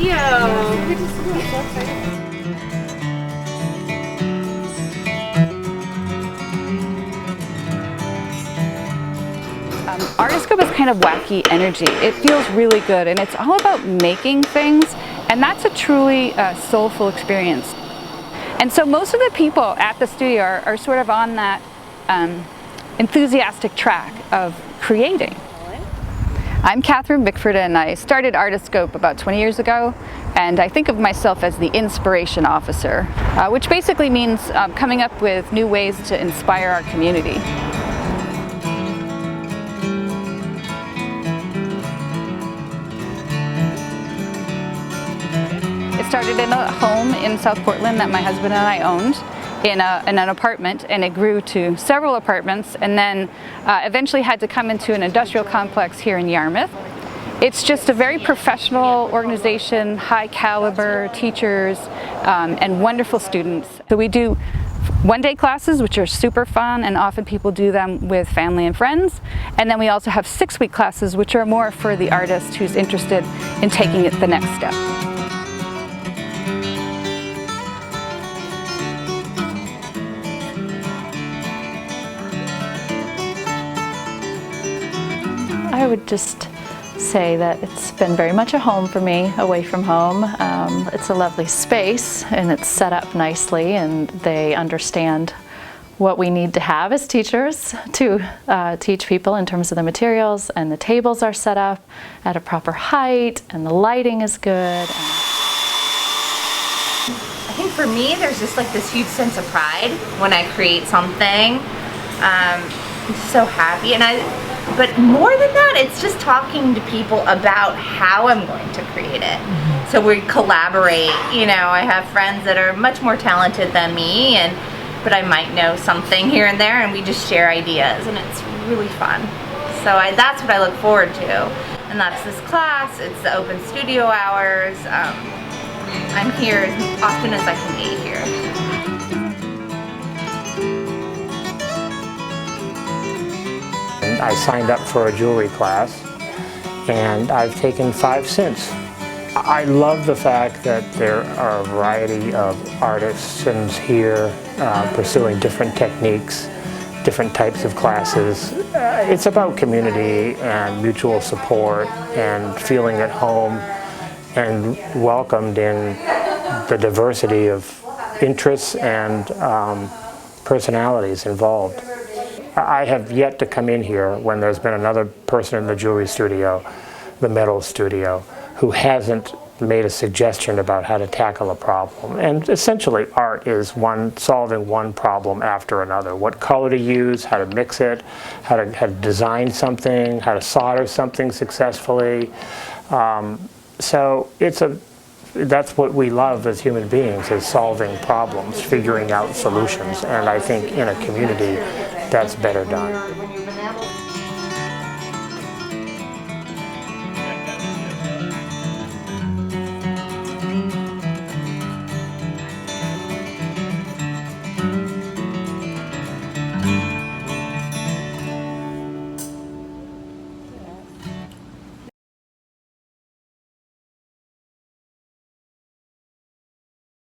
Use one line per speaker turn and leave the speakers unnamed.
you.
Good to see you. I'm so excited.
Artascope is kind of wacky energy. It feels really good, and it's all about making things, and that's a truly soulful experience. And so most of the people at the studio are sort of on that enthusiastic track of creating. I'm Catherine Bickford, and I started Artascope about 20 years ago, and I think of myself as the inspiration officer, which basically means coming up with new ways to inspire our community. It started in a home in South Portland that my husband and I owned in an apartment, and it grew to several apartments, and then eventually had to come into an industrial complex here in Yarmouth. It's just a very professional organization, high caliber teachers, and wonderful students. So we do one-day classes, which are super fun, and often people do them with family and friends. And then we also have 6-week classes, which are more for the artist who's interested in taking it the next step.
I would just say that it's been very much a home for me, away from home. It's a lovely space, and it's set up nicely, and they understand what we need to have as teachers to teach people in terms of the materials, and the tables are set up at a proper height, and the lighting is good.
I think for me, there's just like this huge sense of pride when I create something. I'm just so happy, but more than that, it's just talking to people about how I'm going to create it. So we collaborate. You know, I have friends that are much more talented than me, but I might know something here and there, and we just share ideas, and it's really fun. So that's what I look forward to, and that's this class. It's the open studio hours. I'm here as often as I can be here.
I signed up for a jewelry class, and I've taken 5 since. I love the fact that there are a variety of artisans here pursuing different techniques, different types of classes. It's about community and mutual support and feeling at home and welcomed in the diversity of interests and personalities involved. I have yet to come in here when there's been another person in the jewelry studio, the metal studio, who hasn't made a suggestion about how to tackle a problem. And essentially art is solving one problem after another. What color to use, how to mix it, how to design something, how to solder something successfully. So that's what we love as human beings, is solving problems, figuring out solutions. And I think in a community, that's better done.